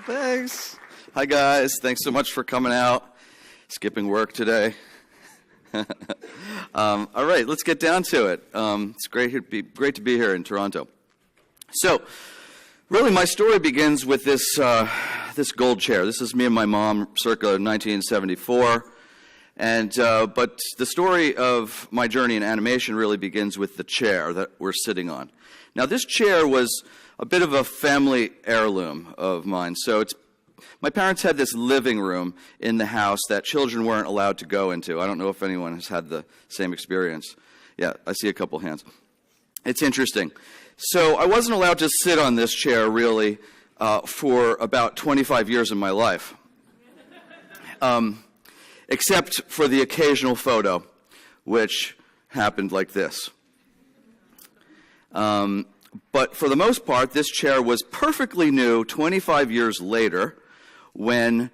Thanks. Hi, guys. Thanks so much for coming out, skipping work today. All right, let's get down to it. It's great to be here in Toronto. So, really, my story begins with this gold chair. This is me and my mom, circa 1974. But the story of my journey in animation really begins with the chair that we're sitting on. Now, this chair was a bit of a family heirloom of mine. So my parents had this living room in the house that children weren't allowed to go into. I don't know if anyone has had the same experience. Yeah, I see a couple hands. It's interesting. So I wasn't allowed to sit on this chair, really, for about 25 years of my life. Except for the occasional photo, which happened like this. But for the most part, this chair was perfectly new 25 years later when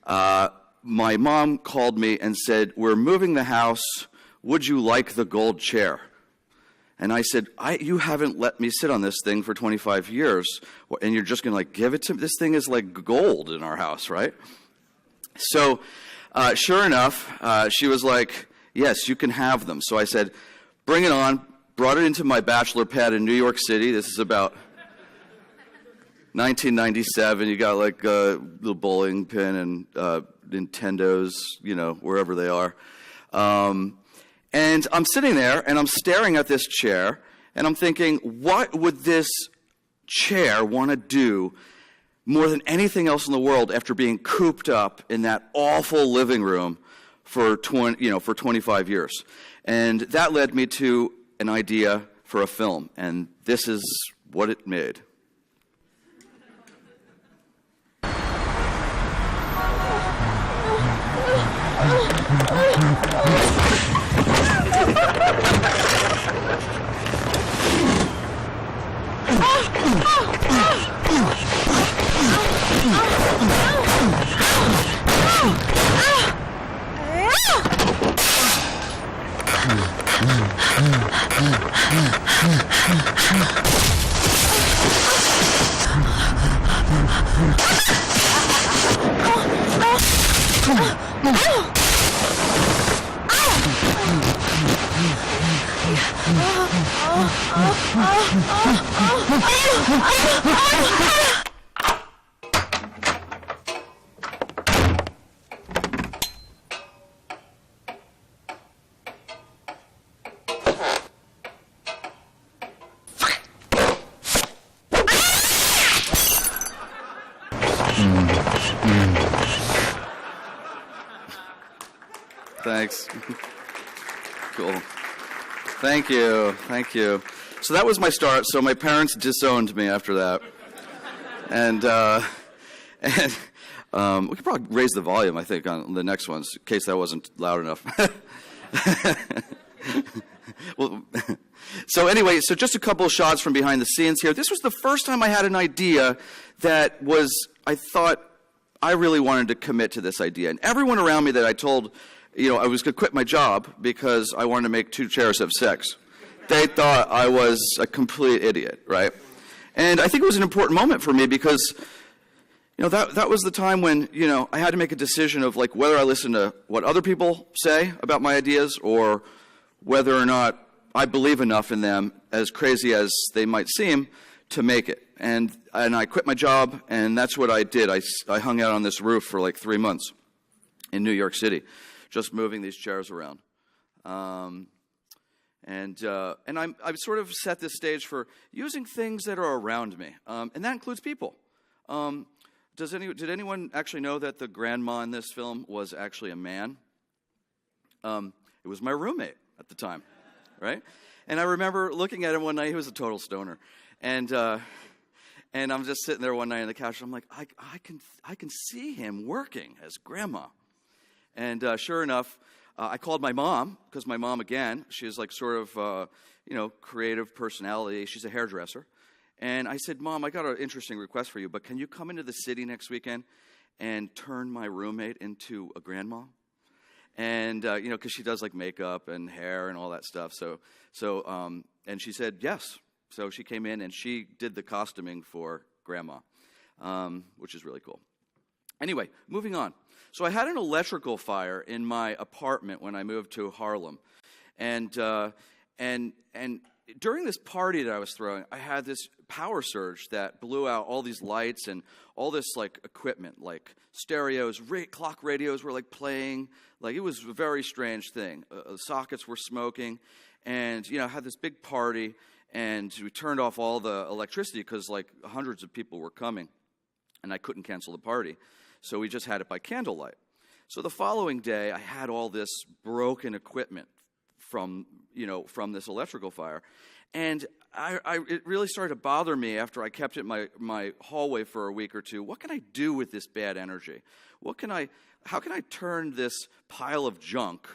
my mom called me and said, "We're moving the house. Would you like the gold chair?" And I said, "You haven't let me sit on this thing for 25 years, and you're just going to give it to me? This thing is like gold in our house, right?" So sure enough, she was like, "Yes, you can have them." So I said, "Bring it on." Brought it into my bachelor pad in New York City. This is about 1997. You got like a little bowling pin and Nintendos, wherever they are. And I'm sitting there and I'm staring at this chair and I'm thinking, what would this chair want to do more than anything else in the world after being cooped up in that awful living room for 25 years? And that led me to an idea for a film, and this is what it made. Thanks. Cool. Thank you. So that was my start. So my parents disowned me after that. And we could probably raise the volume, I think, on the next ones, in case that wasn't loud enough. Well, so anyway, so just a couple of shots from behind the scenes here. This was the first time I had an idea that I thought I really wanted to commit to this idea. And everyone around me that I told, I was going to quit my job because I wanted to make two chairs have sex, they thought I was a complete idiot, right? And I think it was an important moment for me because, that was the time when, I had to make a decision of whether I listen to what other people say about my ideas or whether or not I believe enough in them, as crazy as they might seem, to make it. And I quit my job, and that's what I did. I hung out on this roof for 3 months in New York City, just moving these chairs around. And I've sort of set this stage for using things that are around me, and that includes people. Did anyone actually know that the grandma in this film was actually a man? It was my roommate at the time, right? And I remember looking at him one night. He was a total stoner, and I'm just sitting there one night on the couch. And I'm like, I can see him working as grandma. And sure enough, I called my mom, because my mom, again, she's creative personality. She's a hairdresser. And I said, "Mom, I got an interesting request for you, but can you come into the city next weekend and turn my roommate into a grandma?" And, because she does makeup and hair and all that stuff. And she said, yes. So she came in and she did the costuming for grandma. which is really cool. Anyway, moving on. So I had an electrical fire in my apartment when I moved to Harlem. And during this party that I was throwing, I had this power surge that blew out all these lights and all this like equipment, like stereos, clock radios were like playing. Like it was a very strange thing. Sockets were smoking, and I had this big party, and we turned off all the electricity because like hundreds of people were coming, and I couldn't cancel the party, so we just had it by candlelight. So the following day, I had all this broken equipment from this electrical fire. And it really started to bother me after I kept it in my hallway for a week or two. What can I do with this bad energy? How can I turn this pile of junk?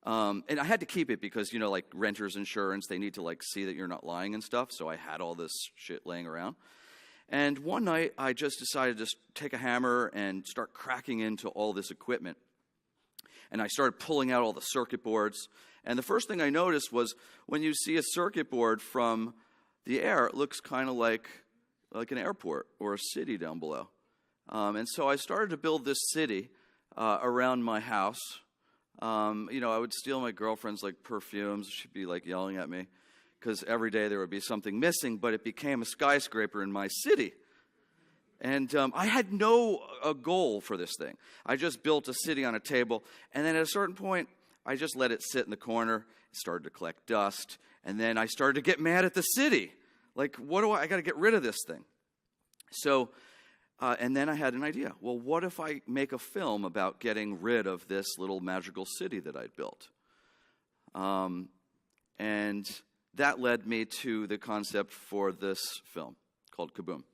And I had to keep it because, like renter's insurance, they need to like see that you're not lying and stuff. So I had all this shit laying around. And one night I just decided to take a hammer and start cracking into all this equipment. And I started pulling out all the circuit boards. And the first thing I noticed was when you see a circuit board from the air, it looks kind of like an airport or a city down below. And so I started to build this city around my house. I would steal my girlfriend's like perfumes. She'd be like yelling at me because every day there would be something missing, but it became a skyscraper in my city. And I had no goal for this thing. I just built a city on a table, and then at a certain point, I just let it sit in the corner. It started to collect dust, and then I started to get mad at the city. Like, I got to get rid of this thing. So, and then I had an idea. Well, what if I make a film about getting rid of this little magical city that I'd built? And that led me to the concept for this film called Kaboom.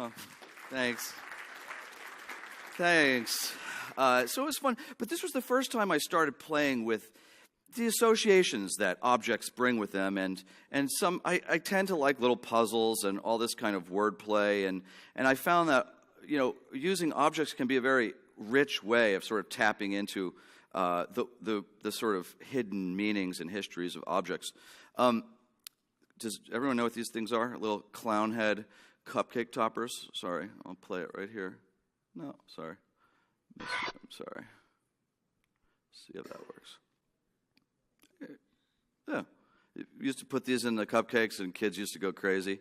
Oh, thanks. Thanks. So it was fun, but this was the first time I started playing with the associations that objects bring with them, and some I tend to like little puzzles and all this kind of wordplay, and I found that using objects can be a very rich way of sort of tapping into the sort of hidden meanings and histories of objects. Does everyone know what these things are? Little clown head cupcake toppers. Sorry, I'll play it right here. No, sorry. I'm sorry. See how that works. Yeah, we used to put these in the cupcakes, and kids used to go crazy.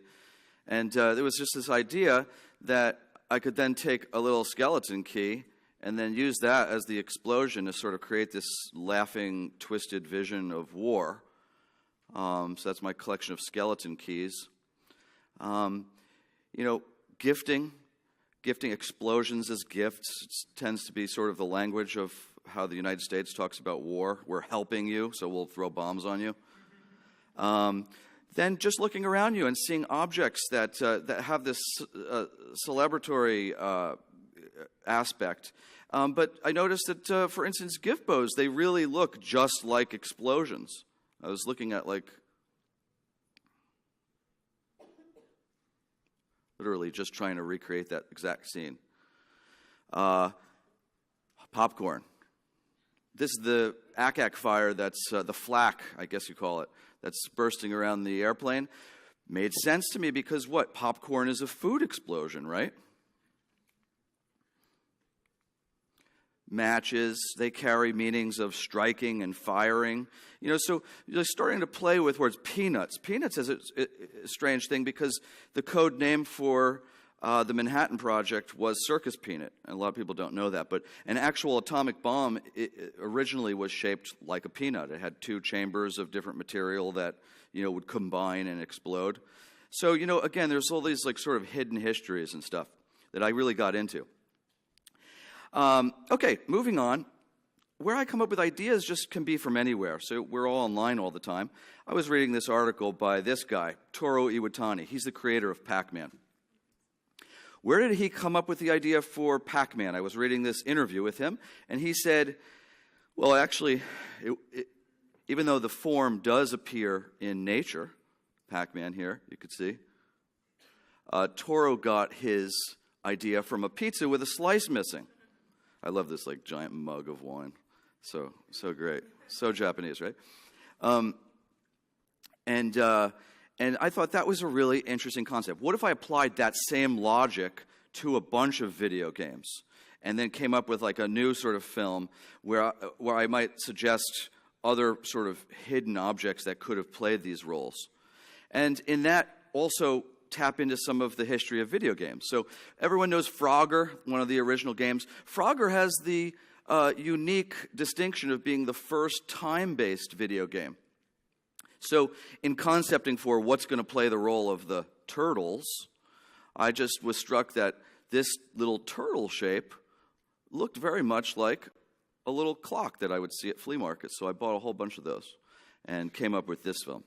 And there was just this idea that I could then take a little skeleton key and then use that as the explosion to sort of create this laughing, twisted vision of war. So that's my collection of skeleton keys. Gifting explosions as gifts tends to be sort of the language of how the United States talks about war. We're helping you, so we'll throw bombs on you. Then just looking around you and seeing objects that have this celebratory aspect. But I noticed that, for instance, gift bows, they really look just like explosions. I was looking at, literally just trying to recreate that exact scene. Popcorn. This is the ack-ack fire that's the flak, I guess you call it, that's bursting around the airplane. Made sense to me because what? Popcorn is a food explosion, right? matches, they carry meanings of striking and firing. So you're starting to play with words. Peanuts. Peanuts is a strange thing because the code name for the Manhattan Project was Circus Peanut, and a lot of people don't know that. But an actual atomic bomb originally was shaped like a peanut. It had two chambers of different material that would combine and explode. So again, there's all these like sort of hidden histories and stuff that I really got into. Okay, moving on. Where I come up with ideas just can be from anywhere. So we're all online all the time. I was reading this article by this guy, Toru Iwatani. He's the creator of Pac-Man. Where did he come up with the idea for Pac-Man? I was reading this interview with him, and he said, well, actually, even though the form does appear in nature, Pac-Man here, you could see, Toru got his idea from a pizza with a slice missing. I love this like giant mug of wine. So great. So Japanese, right? And I thought that was a really interesting concept. What if I applied that same logic to a bunch of video games and then came up with like a new sort of film where I might suggest other sort of hidden objects that could have played these roles? And in that also tap into some of the history of video games. So everyone knows Frogger, one of the original games. Frogger has the unique distinction of being the first time-based video game. So in concepting for what's going to play the role of the turtles, I just was struck that this little turtle shape looked very much like a little clock that I would see at flea markets. So I bought a whole bunch of those and came up with this film.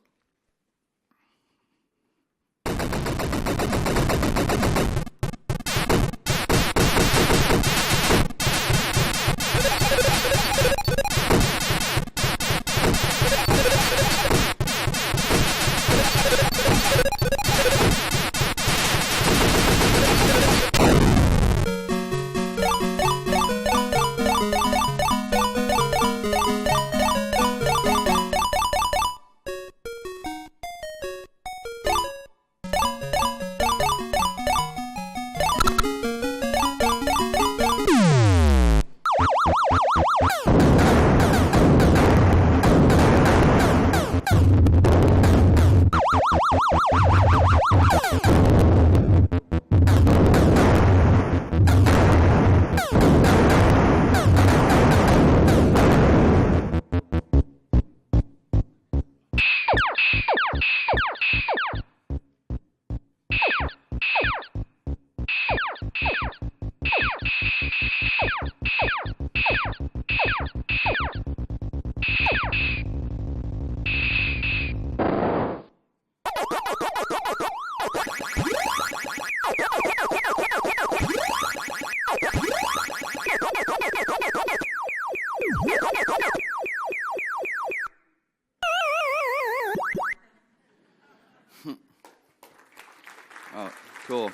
Cool.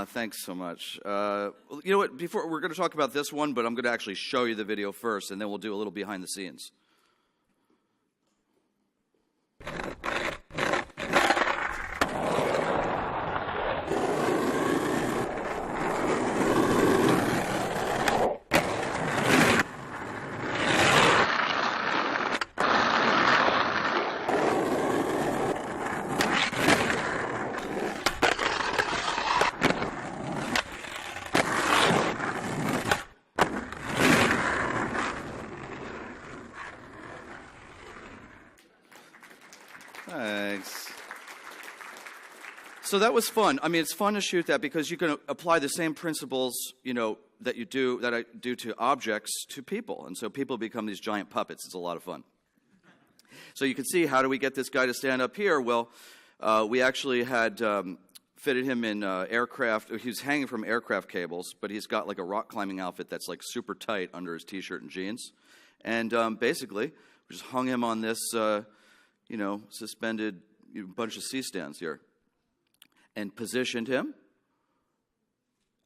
Thanks so much. You know what? Before we're going to talk about this one, but I'm going to actually show you the video first, and then we'll do a little behind the scenes. Thanks. So that was fun. I mean, it's fun to shoot that because you can apply the same principles, that I do to objects to people. And so people become these giant puppets. It's a lot of fun. So you can see, how do we get this guy to stand up here? Well, we actually had fitted him in aircraft. He was hanging from aircraft cables, but he's got like a rock climbing outfit that's like super tight under his T-shirt and jeans. And basically, we just hung him on this, suspended bunch of C-stands here, and positioned him,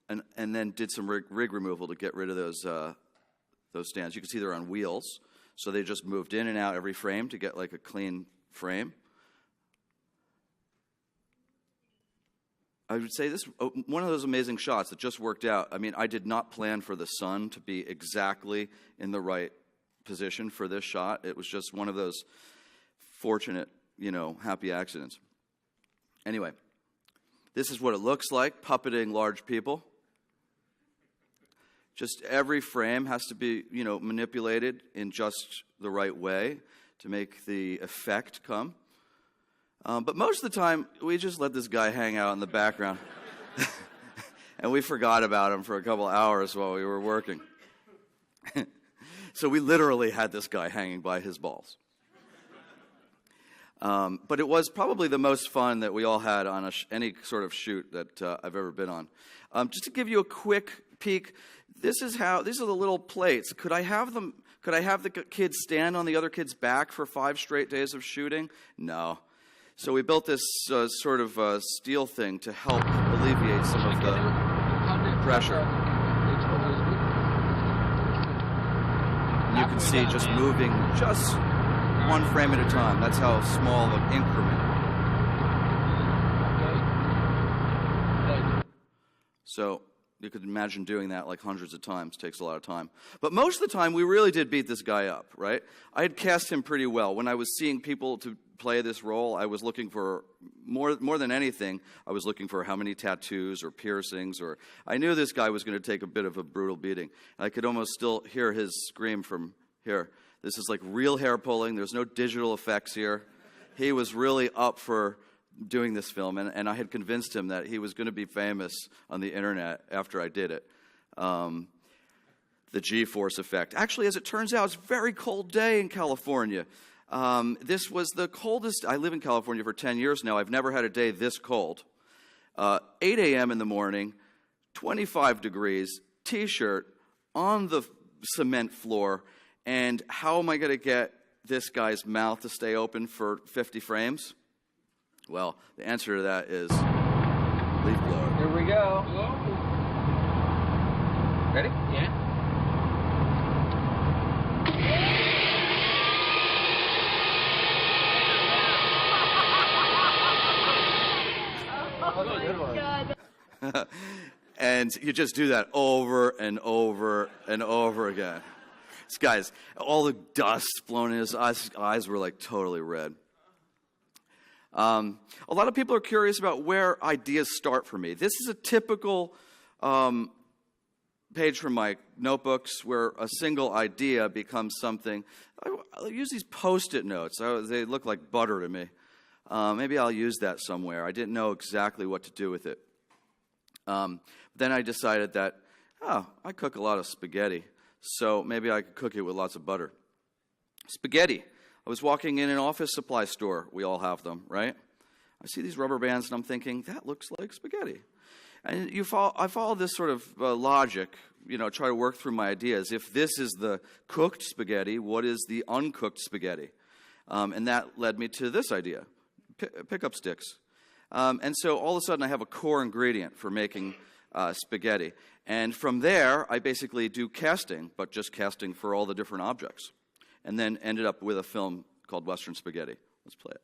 and then did some rig removal to get rid of those stands. You can see they're on wheels, so they just moved in and out every frame to get like a clean frame. I would say this one of those amazing shots that just worked out. I mean, I did not plan for the sun to be exactly in the right position for this shot. It was just one of those fortunate, happy accidents. Anyway, this is what it looks like, puppeting large people. Just every frame has to be, manipulated in just the right way to make the effect come. But most of the time, we just let this guy hang out in the background. And we forgot about him for a couple hours while we were working. So we literally had this guy hanging by his balls. But it was probably the most fun that we all had on any sort of shoot that I've ever been on. Just to give you a quick peek, these are the little plates. Could I have the kids stand on the other kid's back for 5 straight days of shooting? No. So we built this sort of steel thing to help alleviate some of the pressure. You can see just moving just one frame at a time. That's how small of an increment. So you could imagine doing that like hundreds of times. It takes a lot of time. But most of the time, we really did beat this guy up, right? I had cast him pretty well. When I was seeing people to play this role, I was looking for, more than anything, I was looking for how many tattoos or piercings, or I knew this guy was going to take a bit of a brutal beating. I could almost still hear his scream from here. This is like real hair pulling. There's no digital effects here. He was really up for doing this film, and I had convinced him that he was going to be famous on the internet after I did it. The G-force effect. Actually, as it turns out, it's a very cold day in California. This was the coldest. I live in California for 10 years now. I've never had a day this cold. 8 a.m. in the morning, 25 degrees, T-shirt, on the cement floor, and how am I going to get this guy's mouth to stay open for 50 frames? Well, the answer to that is leaf blower. Here we go. Ready? Yeah. And you just do that over and over and over again. This guy's, all the dust blown in his eyes were like totally red. A lot of people are curious about where ideas start for me. This is a typical page from my notebooks where a single idea becomes something. I use these Post-it notes. They look like butter to me. Maybe I'll use that somewhere. I didn't know exactly what to do with it. Then I decided that, I cook a lot of spaghetti, so maybe I could cook it with lots of butter. Spaghetti. I was walking in an office supply store. We all have them, right? I see these rubber bands, and I'm thinking, that looks like spaghetti. And I follow this sort of logic, try to work through my ideas. If this is the cooked spaghetti, what is the uncooked spaghetti? And that led me to this idea, pickup sticks. And so all of a sudden I have a core ingredient for making spaghetti. And from there, I basically do casting, but just casting for all the different objects. And then ended up with a film called Western Spaghetti. Let's play it.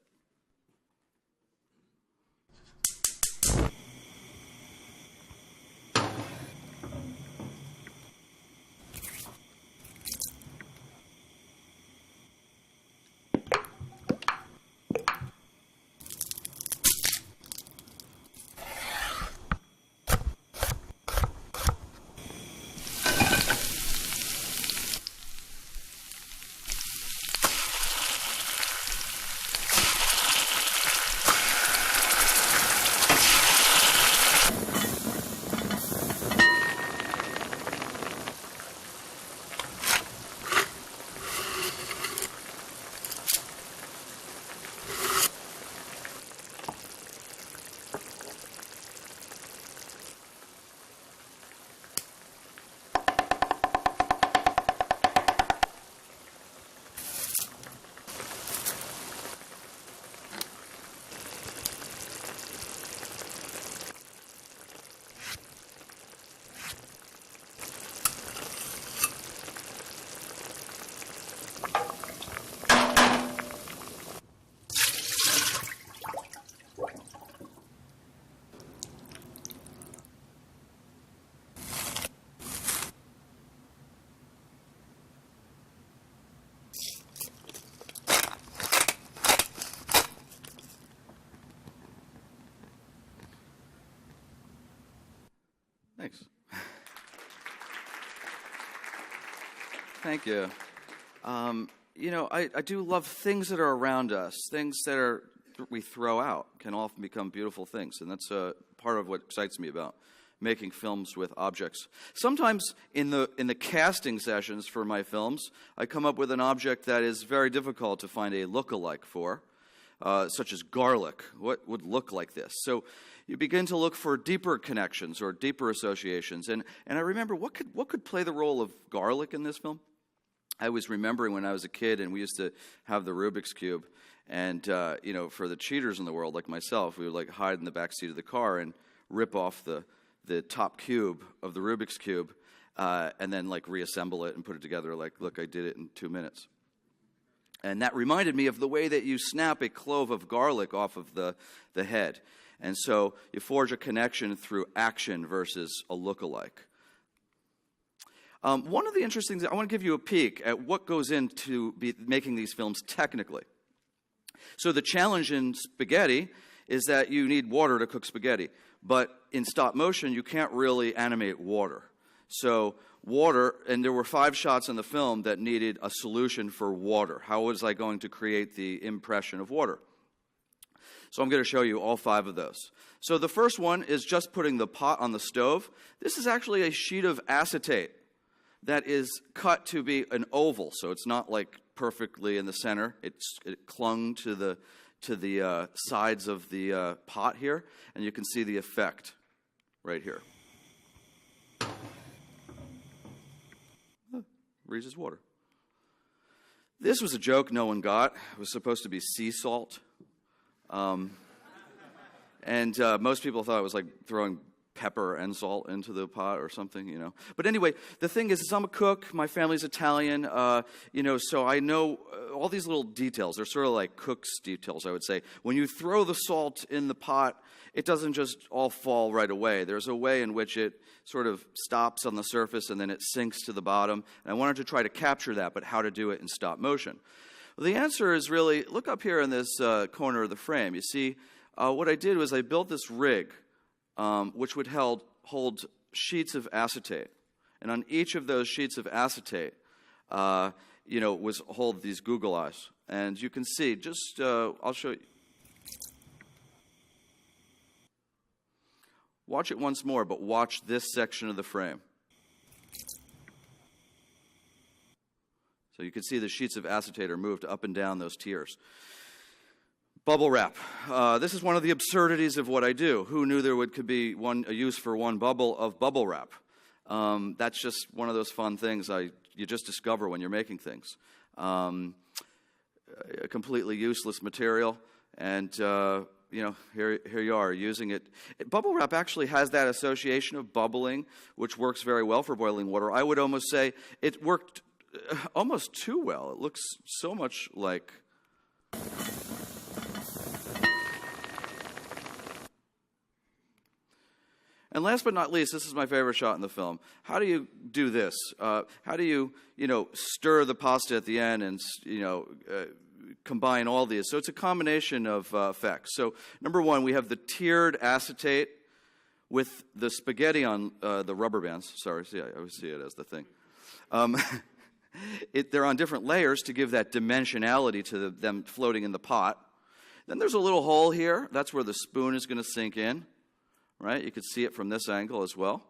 Thank you. You know, I do love things that are around us. Things that we throw out can often become beautiful things, and that's part of what excites me about making films with objects. Sometimes in the casting sessions for my films, I come up with an object that is very difficult to find a look-alike for, such as garlic. What would look like this? So you begin to look for deeper connections or deeper associations. And I remember, what could play the role of garlic in this film? I was remembering when I was a kid and we used to have the Rubik's Cube. And, you know, for the cheaters in the world like myself, we would like hide in the back seat of the car and rip off the top cube of the Rubik's Cube and then like reassemble it and put it together like, look, I did it in 2 minutes. And that reminded me of the way that you snap a clove of garlic off of the head. And so you forge a connection through action versus a look-alike. One of the interesting things, I want to give you a peek at what goes into making these films technically. So the challenge in spaghetti is that you need water to cook spaghetti. But in stop motion, you can't really animate water. So water, and there were 5 shots in the film that needed a solution for water. How was I going to create the impression of water? So I'm going to show you all 5 of those. So the first one is just putting the pot on the stove. This is actually a sheet of acetate that is cut to be an oval, so it's not like perfectly in the center. It clung to the sides of the pot here, and you can see the effect right here. Reese's water. This was a joke no one got. It was supposed to be sea salt. And most people thought it was like throwing pepper and salt into the pot or something, you know. But anyway, the thing is I'm a cook. My family's Italian, you know, so I know all these little details. They're sort of like cook's details, I would say. When you throw the salt in the pot, it doesn't just all fall right away. There's a way in which it sort of stops on the surface and then it sinks to the bottom. And I wanted to try to capture that, but how to do it in stop motion. Well, the answer is really, look up here in this corner of the frame. You see, what I did was I built this rig, which would hold sheets of acetate. And on each of those sheets of acetate, you know, hold these Google eyes. And you can see, just, I'll show you. Watch it once more, but watch this section of the frame. So you can see the sheets of acetate are moved up and down those tiers. Bubble wrap. This is one of the absurdities of what I do. Who knew there could be a use for one bubble of bubble wrap? That's just one of those fun things you just discover when you're making things. A completely useless material, and you know, here you are using it. Bubble wrap actually has that association of bubbling, which works very well for boiling water. I would almost say it worked almost too well. It looks so much like. And last but not least, this is my favorite shot in the film. How do you do this? How do you stir the pasta at the end and, combine all these? So it's a combination of effects. So number one, we have the tiered acetate with the spaghetti on the rubber bands. Sorry, see, I always see it as the thing. They're on different layers to give that dimensionality to them floating in the pot. Then there's a little hole here. That's where the spoon is going to sink in. Right? You can see it from this angle as well.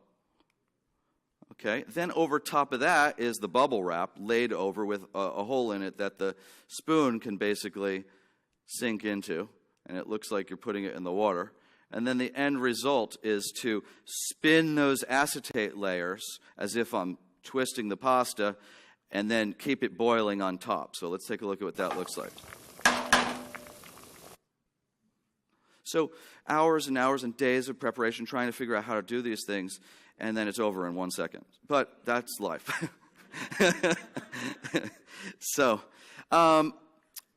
Okay. Then over top of that is the bubble wrap laid over with a hole in it that the spoon can basically sink into. And it looks like you're putting it in the water. And then the end result is to spin those acetate layers as if I'm twisting the pasta and then keep it boiling on top. So let's take a look at what that looks like. So hours and hours and days of preparation trying to figure out how to do these things, and then it's over in 1 second. But that's life. So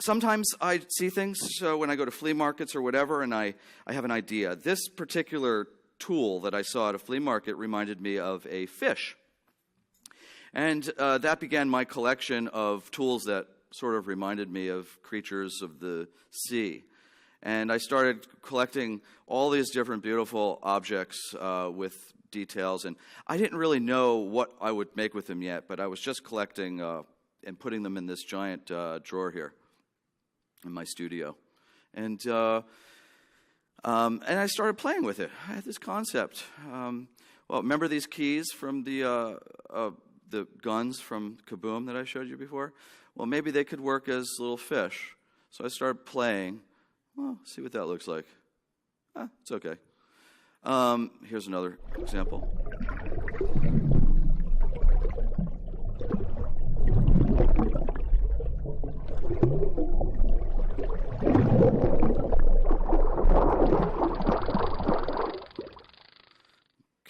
sometimes I see things, so when I go to flea markets or whatever, and I have an idea. This particular tool that I saw at a flea market reminded me of a fish. And that began my collection of tools that sort of reminded me of creatures of the sea. And I started collecting all these different beautiful objects with details, and I didn't really know what I would make with them yet, but I was just collecting and putting them in this giant drawer here in my studio. And I started playing with it. I had this concept. Well, remember these keys from the guns from Kaboom that I showed you before? Well, maybe they could work as little fish. So I started playing. Well, see what that looks like. It's okay. Here's another example.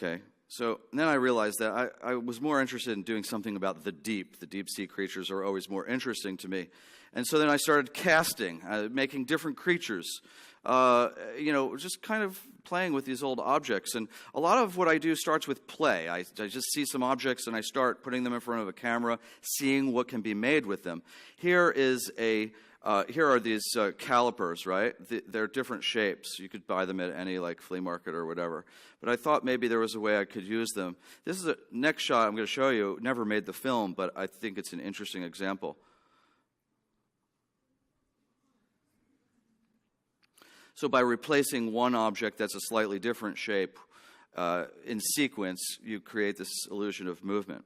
Okay, so then I realized that I was more interested in doing something about the deep. The deep sea creatures are always more interesting to me. And so then I started casting, making different creatures, just kind of playing with these old objects. And a lot of what I do starts with play. I just see some objects and I start putting them in front of a camera, seeing what can be made with them. Here are these calipers, right? They're different shapes. You could buy them at any flea market or whatever. But I thought maybe there was a way I could use them. This is a next shot I'm going to show you. Never made the film, but I think it's an interesting example. So by replacing one object that's a slightly different shape in sequence, you create this illusion of movement.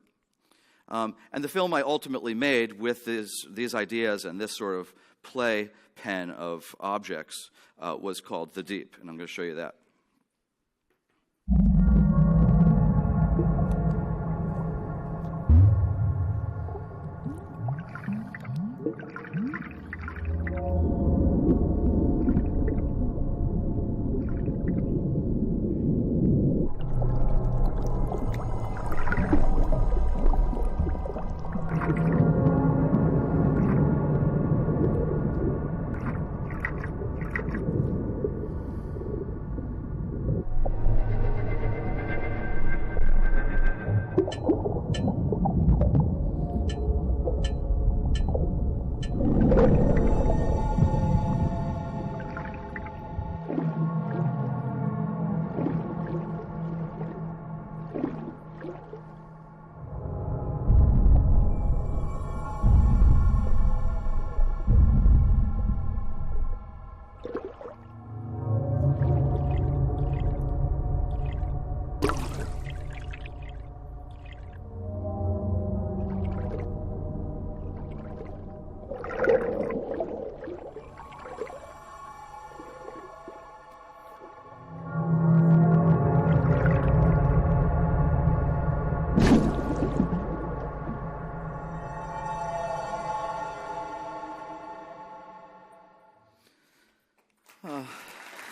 And the film I ultimately made with these ideas and this sort of play pen of objects was called The Deep, and I'm going to show you that.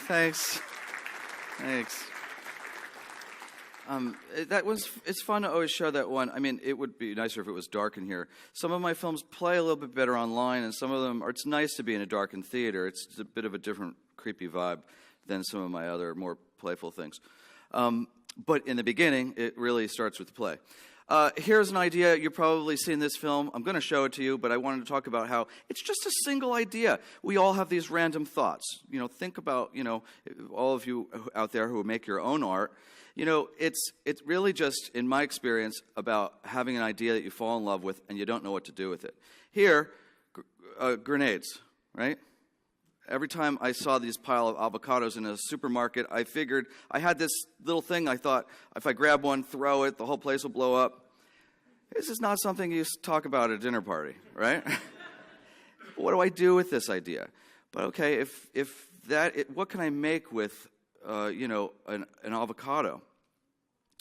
Thanks. It's fun to always show that one. I mean, it would be nicer if it was dark in here. Some of my films play a little bit better online, and some of them, it's nice to be in a darkened theater. It's a bit of a different creepy vibe than some of my other more playful things. But in the beginning, it really starts with play. Here's an idea. You've probably seen this film. I'm going to show it to you, but I wanted to talk about how it's just a single idea. We all have these random thoughts. Think about, all of you out there who make your own art. It's really just, in my experience, about having an idea that you fall in love with and you don't know what to do with it. Here, grenades, right? Every time I saw these pile of avocados in a supermarket, I figured I had this little thing. I thought, if I grab one, throw it, the whole place will blow up. This is not something you talk about at a dinner party, right? What do I do with this idea? But okay, what can I make with, an avocado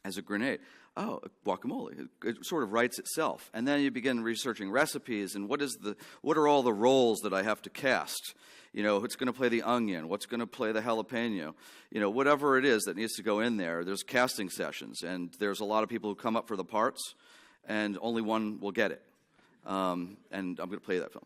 as a grenade? Oh, guacamole. It sort of writes itself. And then you begin researching recipes and what are all the roles that I have to cast? Who's going to play the onion? What's going to play the jalapeno? Whatever it is that needs to go in there, there's casting sessions. And there's a lot of people who come up for the parts, and only one will get it. And I'm going to play that film.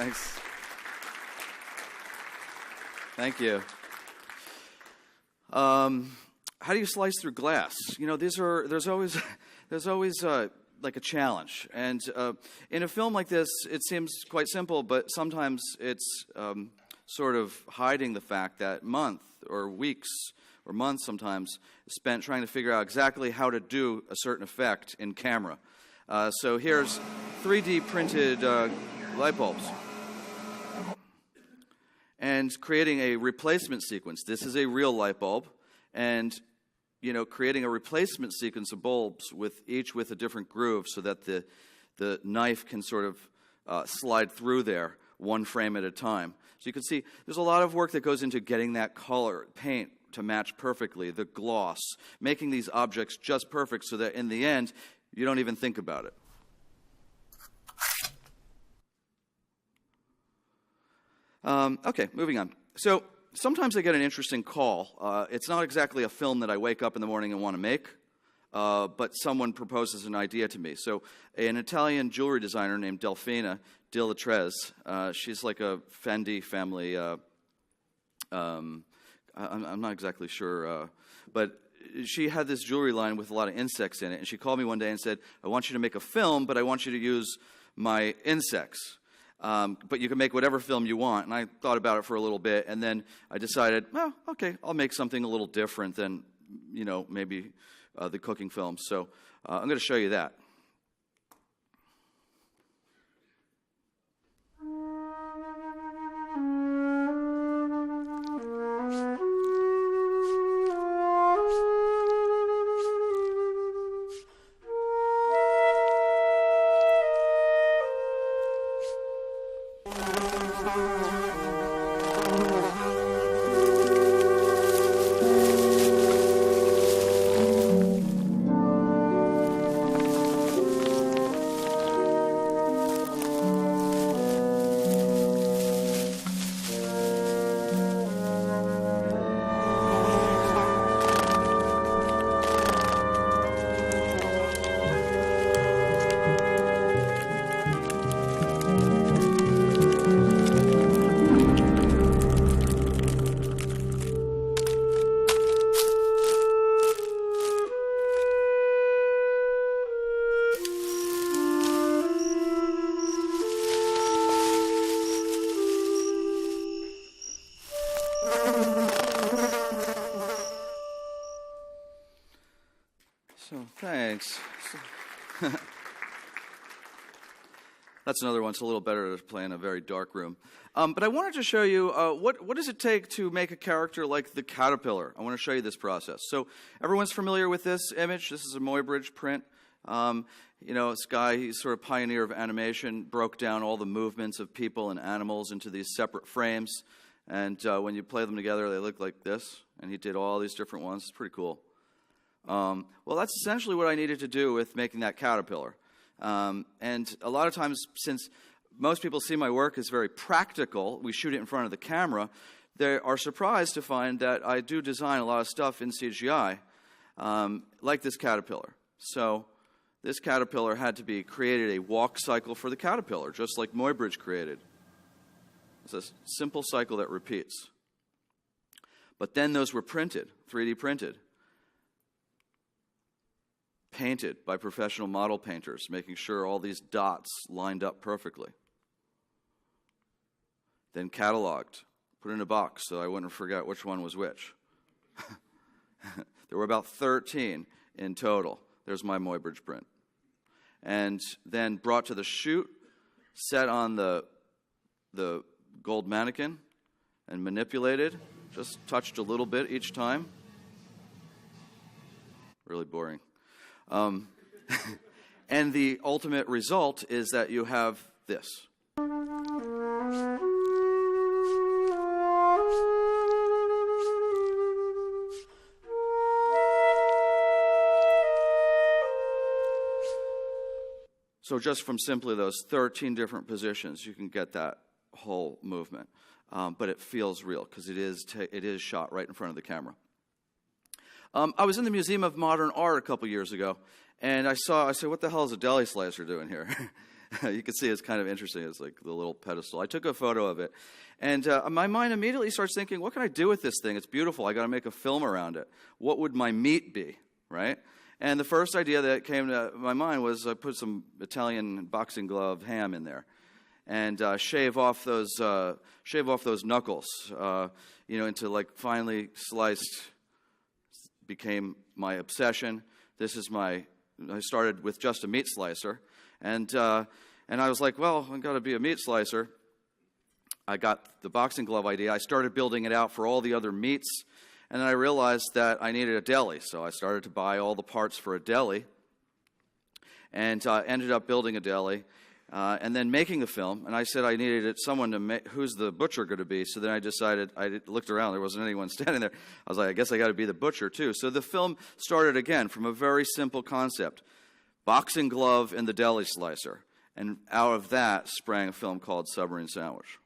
Thanks. Thank you. How do you slice through glass? You know, there's always like a challenge. And in a film like this, it seems quite simple, but sometimes it's sort of hiding the fact that months or weeks or months sometimes spent trying to figure out exactly how to do a certain effect in camera. So here's 3D printed light bulbs. And creating a replacement sequence. This is a real light bulb. And, you know, creating a replacement sequence of bulbs each with a different groove so that the knife can sort of slide through there one frame at a time. So you can see there's a lot of work that goes into getting that color, paint to match perfectly, the gloss, making these objects just perfect so that in the end, you don't even think about it. Okay, moving on. So sometimes I get an interesting call. It's not exactly a film that I wake up in the morning and want to make, but someone proposes an idea to me. So an Italian jewelry designer named Delfina De Latrez, she's like a Fendi family, I'm not exactly sure, but she had this jewelry line with a lot of insects in it, and she called me one day and said, I want you to make a film, but I want you to use my insects. But you can make whatever film you want. And I thought about it for a little bit, and then I decided, well, okay, I'll make something a little different than, you know, maybe the cooking film. So I'm going to show you that. So, thanks. That's another one. It's a little better to play in a very dark room. But I wanted to show you what does it take to make a character like the caterpillar. I want to show you this process. So everyone's familiar with this image. This is a Muybridge print. You know, this guy, he's sort of pioneer of animation, broke down all the movements of people and animals into these separate frames. And when you play them together, they look like this. And he did all these different ones. It's pretty cool. Well, that's essentially what I needed to do with making that caterpillar. And a lot of times, since most people see my work as very practical, we shoot it in front of the camera, they are surprised to find that I do design a lot of stuff in CGI, like this caterpillar. So this caterpillar had to be created a walk cycle for the caterpillar, just like Muybridge created. It's a simple cycle that repeats. But then those were printed, 3D printed. Painted by professional model painters, making sure all these dots lined up perfectly. Then cataloged, put in a box so I wouldn't forget which one was which. There were about 13 in total. There's my Muybridge print. And then brought to the shoot, set on the gold mannequin, and manipulated, just touched a little bit each time. Really boring. And the ultimate result is that you have this. So just from simply those 13 different positions, you can get that whole movement. But it feels real because it is shot right in front of the camera. I was in the Museum of Modern Art a couple years ago, and I said, what the hell is a deli slicer doing here? You can see it's kind of interesting. It's like the little pedestal. I took a photo of it. And my mind immediately starts thinking, what can I do with this thing? It's beautiful. I got to make a film around it. What would my meat be, right? And the first idea that came to my mind was I put some Italian boxing glove ham in there, and shave off those knuckles, into like finely sliced. Became my obsession. I started with just a meat slicer, and I was like, well, I've got to be a meat slicer. I got the boxing glove idea. I started building it out for all the other meats. And then I realized that I needed a deli, so I started to buy all the parts for a deli, and ended up building a deli, and then making the film. And I said I needed someone to make. Who's the butcher going to be? So then I decided. I looked around. There wasn't anyone standing there. I was like, I guess I got to be the butcher too. So the film started again from a very simple concept: boxing glove and the deli slicer. And out of that sprang a film called Submarine Sandwich.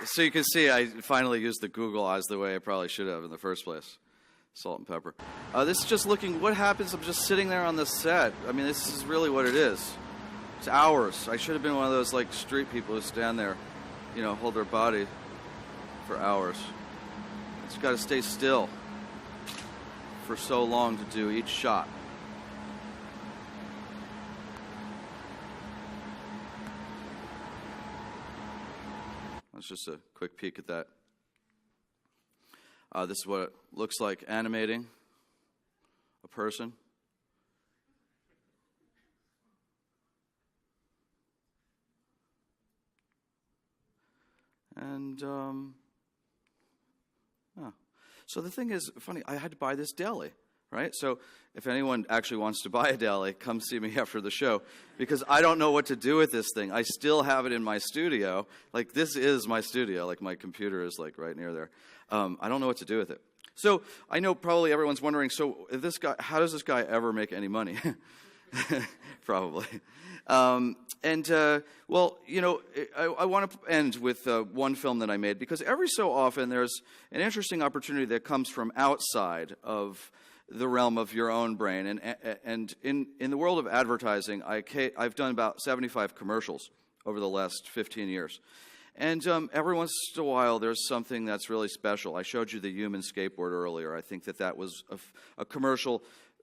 So you can see I finally used the Google eyes the way I probably should have in the first place. Salt and pepper. This is just looking, what happens, I'm just sitting there on the set. I mean, this is really what it is. It's hours. I should have been one of those like street people who stand there, hold their body for hours. It's got to stay still for so long to do each shot. That's just a quick peek at that. This is what it looks like animating a person. And, so the thing is, funny, I had to buy this deli, right? So if anyone actually wants to buy a deli, come see me after the show, because I don't know what to do with this thing. I still have it in my studio. Like, this is my studio. Like, my computer is, like, right near there. I don't know what to do with it. So I know probably everyone's wondering, so if this guy, how does this guy ever make any money? Probably. Well, I want to end with one film that I made, because every so often there's an interesting opportunity that comes from outside of the realm of your own brain. And in the world of advertising, I've done about 75 commercials over the last 15 years. And every once in a while, there's something that's really special. I showed you the human skateboard earlier. I think that was a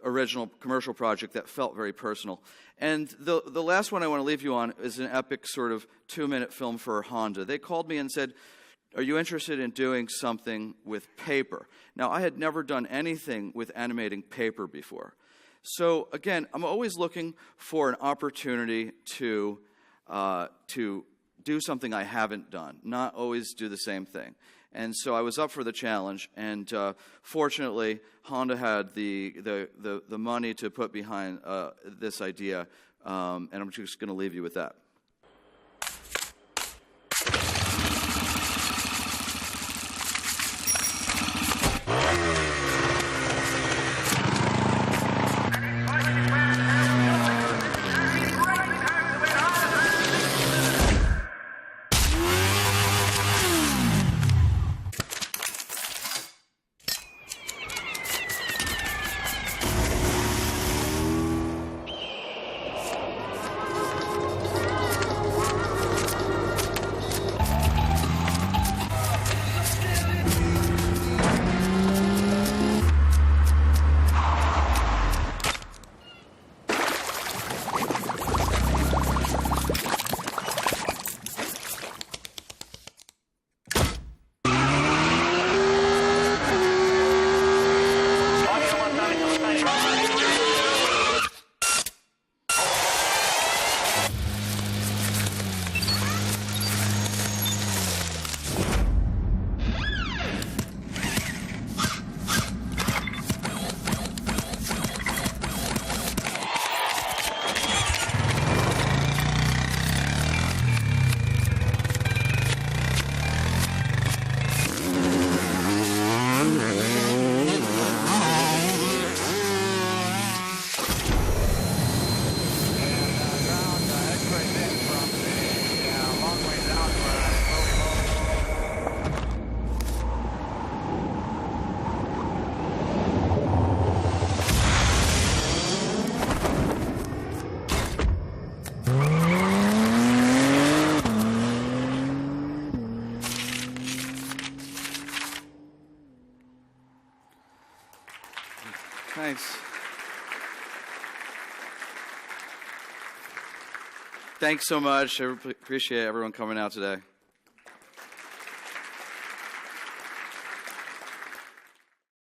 original commercial project that felt very personal. And the last one I want to leave you on is an epic sort of 2-minute film for Honda. They called me and said, are you interested in doing something with paper? Now, I had never done anything with animating paper before. So, again, I'm always looking for an opportunity to do something I haven't done, not always do the same thing. And so I was up for the challenge, and fortunately, Honda had the money to put behind this idea, and I'm just going to leave you with that. Thanks. Thanks so much. I appreciate everyone coming out today.